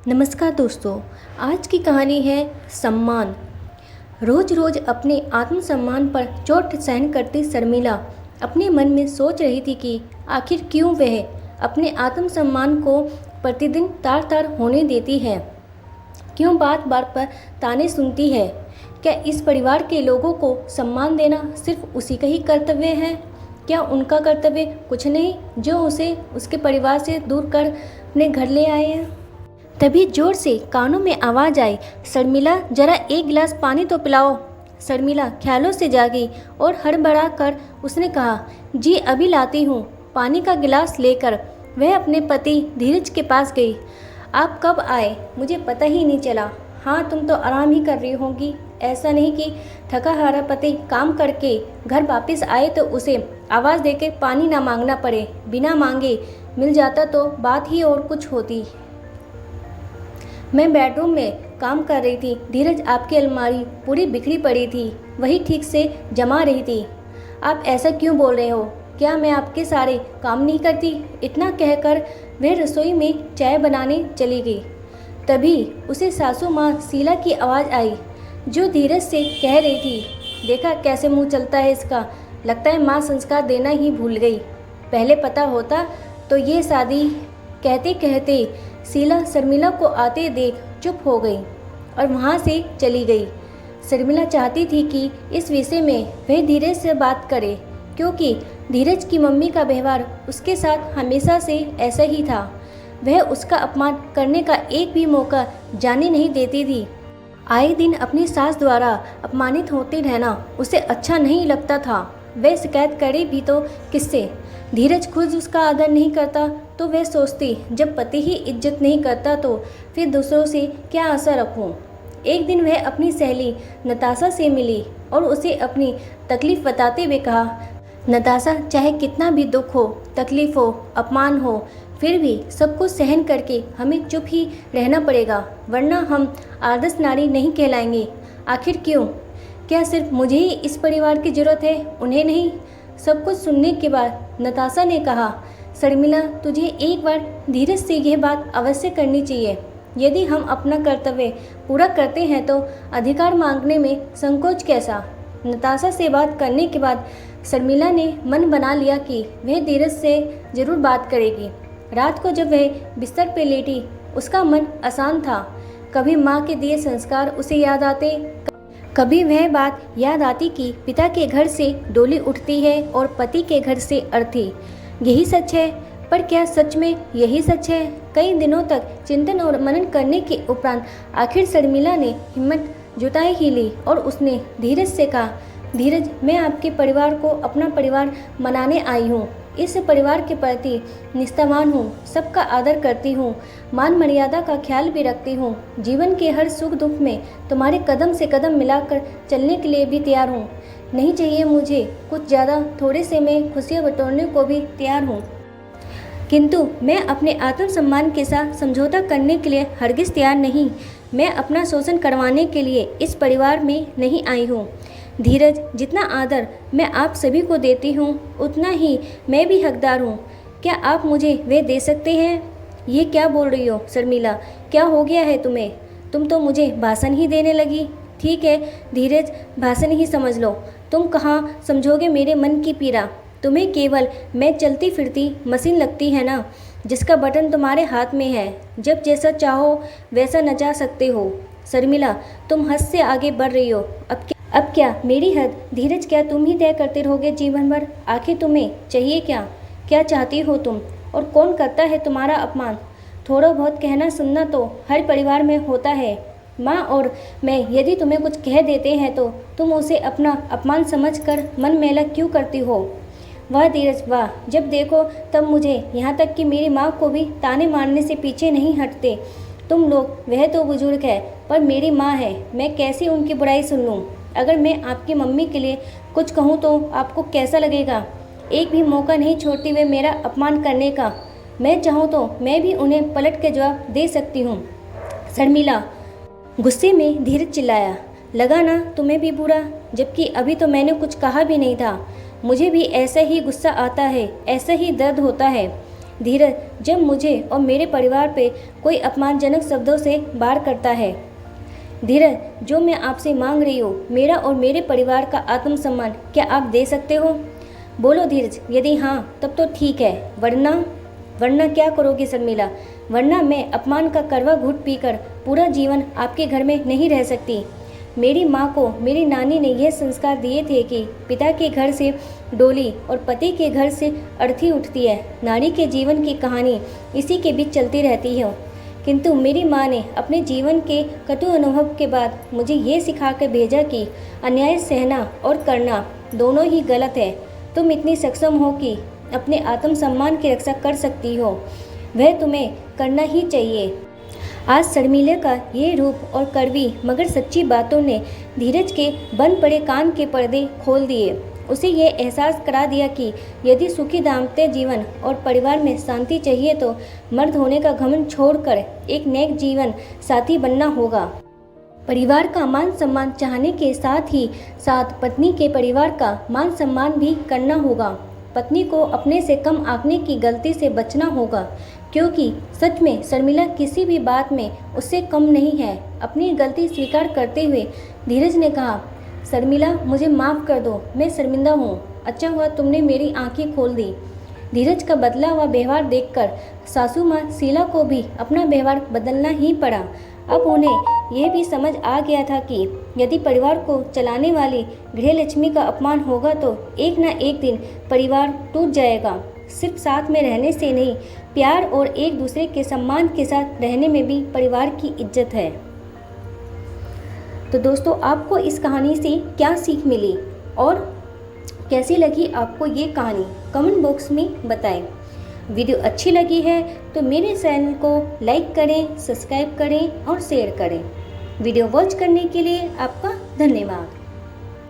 नमस्कार दोस्तों। आज की कहानी है सम्मान। रोज रोज अपने आत्मसम्मान पर चोट सहन करती शर्मिला अपने मन में सोच रही थी कि आखिर क्यों वह अपने आत्मसम्मान को प्रतिदिन तार तार होने देती है। क्यों बार बार पर ताने सुनती है। क्या इस परिवार के लोगों को सम्मान देना सिर्फ उसी का ही कर्तव्य है? क्या उनका कर्तव्य कुछ नहीं जो उसे उसके परिवार से दूर कर अपने घर ले आए हैं? तभी जोर से कानों में आवाज़ आई, शर्मिला जरा एक गिलास पानी तो पिलाओ। शर्मिला ख्यालों से जागी और हड़बड़ा कर उसने कहा, जी अभी लाती हूँ। पानी का गिलास लेकर वह अपने पति धीरज के पास गई। आप कब आए? मुझे पता ही नहीं चला। हाँ, तुम तो आराम ही कर रही होगी। ऐसा नहीं कि थका हारा पति काम करके घर वापस आए तो उसे आवाज़ देकर पानी ना मांगना पड़े। बिना मांगे मिल जाता तो बात ही और कुछ होती। मैं बेडरूम में काम कर रही थी। धीरज आपकी अलमारी पूरी बिखरी पड़ी थी, वही ठीक से जमा रही थी। आप ऐसा क्यों बोल रहे हो? क्या मैं आपके सारे काम नहीं करती? इतना कहकर वह रसोई में चाय बनाने चली गई। तभी उसे सासू माँ शीला की आवाज़ आई, जो धीरज से कह रही थी, देखा कैसे मुंह चलता है इसका। लगता है माँ संस्कार देना ही भूल गई। पहले पता होता तो ये शादी। कहते कहते शीला शर्मिला को आते देख चुप हो गई और वहाँ से चली गई। शर्मिला चाहती थी कि इस विषय में वह धीरज से बात करे, क्योंकि धीरज की मम्मी का व्यवहार उसके साथ हमेशा से ऐसा ही था। वह उसका अपमान करने का एक भी मौका जाने नहीं देती थी। आए दिन अपनी सास द्वारा अपमानित होते रहना उसे अच्छा नहीं लगता था। वह शिकायत करे भी तो किससे? धीरज खुद उसका आदर नहीं करता तो वह सोचती, जब पति ही इज्जत नहीं करता तो फिर दूसरों से क्या आशा रखूं। एक दिन वह अपनी सहेली नताशा से मिली और उसे अपनी तकलीफ़ बताते हुए कहा, नताशा, चाहे कितना भी दुख हो, तकलीफ़ हो, अपमान हो, फिर भी सब कुछ सहन करके हमें चुप ही रहना पड़ेगा, वरना हम आदर्श नारी नहीं कहलाएंगे। आखिर क्यों? क्या सिर्फ मुझे ही इस परिवार की ज़रूरत है, उन्हें नहीं? सब कुछ सुनने के बाद नताशा ने कहा, शर्मिला, तुझे एक बार धीरज से यह बात अवश्य करनी चाहिए। यदि हम अपना कर्तव्य पूरा करते हैं तो अधिकार मांगने में संकोच कैसा? नताशा से बात करने के बाद शर्मिला ने मन बना लिया कि वह धीरज से ज़रूर बात करेगी। रात को जब वह बिस्तर पर लेटी, उसका मन अशांत था। कभी माँ के दिए संस्कार उसे याद आते, कभी वह बात याद आती कि पिता के घर से डोली उठती है और पति के घर से अर्थी। यही सच है, पर क्या सच में यही सच है? कई दिनों तक चिंतन और मनन करने के उपरांत आखिर शर्मिला ने हिम्मत जुटाई ही ली और उसने धीरज से कहा, धीरज, मैं आपके परिवार को अपना परिवार मनाने आई हूँ। इस परिवार के प्रति निष्ठावान हूँ, सबका आदर करती हूँ, मान मर्यादा का ख्याल भी रखती हूँ। जीवन के हर सुख दुख में तुम्हारे कदम से कदम मिलाकर चलने के लिए भी तैयार हूँ। नहीं चाहिए मुझे कुछ ज़्यादा, थोड़े से मैं खुशियाँ बटोरने को भी तैयार हूँ, किंतु मैं अपने आत्मसम्मान के साथ समझौता करने के लिए हरगिज़ तैयार नहीं। मैं अपना शोषण करवाने के लिए इस परिवार में नहीं आई हूँ। धीरज, जितना आदर मैं आप सभी को देती हूँ, उतना ही मैं भी हकदार हूँ। क्या आप मुझे वे दे सकते हैं? ये क्या बोल रही हो शर्मिला? क्या हो गया है तुम्हें? तुम तो मुझे भाषण ही देने लगी। ठीक है धीरज, भाषण ही समझ लो। तुम कहाँ समझोगे मेरे मन की पीड़ा? तुम्हें केवल मैं चलती फिरती मशीन लगती है ना, जिसका बटन तुम्हारे हाथ में है। जब जैसा चाहो वैसा नचा सकते हो। शर्मिला, तुम हद से आगे बढ़ रही हो। अब क्या मेरी हद? धीरज, क्या तुम ही तय करते रहोगे जीवन भर? आखिर तुम्हें चाहिए क्या? क्या चाहती हो तुम? और कौन करता है तुम्हारा अपमान? थोड़ा बहुत कहना सुनना तो हर परिवार में होता है। माँ और मैं यदि तुम्हें कुछ कह देते हैं तो तुम उसे अपना अपमान समझकर मन मैला क्यों करती हो? वाह धीरज वाह, जब देखो तब मुझे, यहाँ तक कि मेरी माँ को भी ताने मारने से पीछे नहीं हटते तुम लोग। वह तो बुजुर्ग है, पर मेरी माँ है, मैं कैसे उनकी बुराई सुन लूँ? अगर मैं आपकी मम्मी के लिए कुछ कहूँ तो आपको कैसा लगेगा? एक भी मौका नहीं छोड़ती हुए मेरा अपमान करने का। मैं चाहूँ तो मैं भी उन्हें पलट के जवाब दे सकती हूँ। शर्मिला, गुस्से में धीरज चिल्लाया, लगा ना तुम्हें भी बुरा? जबकि अभी तो मैंने कुछ कहा भी नहीं था। मुझे भी ऐसा ही गुस्सा आता है, ऐसा ही दर्द होता है। धीरज, जब मुझे और मेरे परिवार पे कोई अपमानजनक शब्दों से वार करता है। धीरज, जो मैं आपसे मांग रही हूँ, मेरा और मेरे परिवार का आत्मसम्मान, क्या आप दे सकते हो? बोलो धीरज, यदि हाँ तब तो ठीक है, वरना क्या करोगी शर्मिला? वरना मैं अपमान का कड़वा घूंट पीकर पूरा जीवन आपके घर में नहीं रह सकती। मेरी माँ को मेरी नानी ने यह संस्कार दिए थे कि पिता के घर से डोली और पति के घर से अर्थी उठती है। नारी के जीवन की कहानी इसी के बीच चलती रहती है। किंतु मेरी माँ ने अपने जीवन के कटु अनुभव के बाद मुझे ये सिखा कर भेजा कि अन्याय सहना और करना दोनों ही गलत है। तुम इतनी सक्षम हो कि अपने आत्मसम्मान की रक्षा कर सकती हो, वह तुम्हें करना ही चाहिए। आज शर्मिला का ये रूप और कड़वी मगर सच्ची बातों ने धीरज के बंद पड़े कान के पर्दे खोल दिए। उसे ये एहसास करा दिया कि यदि सुखी दाम्पत्य जीवन और परिवार में शांति चाहिए तो मर्द होने का घमंड छोड़कर एक नेक जीवन साथी बनना होगा। परिवार का मान सम्मान चाहने के साथ ही साथ पत्नी के परिवार का मान सम्मान भी करना होगा। पत्नी को अपने से कम आंकने की गलती से बचना होगा, क्योंकि सच में शर्मिला किसी भी बात में उससे कम नहीं है। अपनी गलती स्वीकार करते हुए धीरज ने कहा, शर्मिला, मुझे माफ़ कर दो, मैं शर्मिंदा हूँ। अच्छा हुआ तुमने मेरी आंखें खोल दी। धीरज का बदला हुआ व्यवहार देखकर सासू माँ शीला को भी अपना व्यवहार बदलना ही पड़ा। अब उन्हें यह भी समझ आ गया था कि यदि परिवार को चलाने वाली गृहलक्ष्मी का अपमान होगा तो एक न एक दिन परिवार टूट जाएगा। सिर्फ साथ में रहने से नहीं, प्यार और एक दूसरे के सम्मान के साथ रहने में भी परिवार की इज्जत है। तो दोस्तों, आपको इस कहानी से क्या सीख मिली और कैसी लगी आपको ये कहानी, कमेंट बॉक्स में बताएं। वीडियो अच्छी लगी है तो मेरे चैनल को लाइक करें, सब्सक्राइब करें और शेयर करें। वीडियो वॉच करने के लिए आपका धन्यवाद।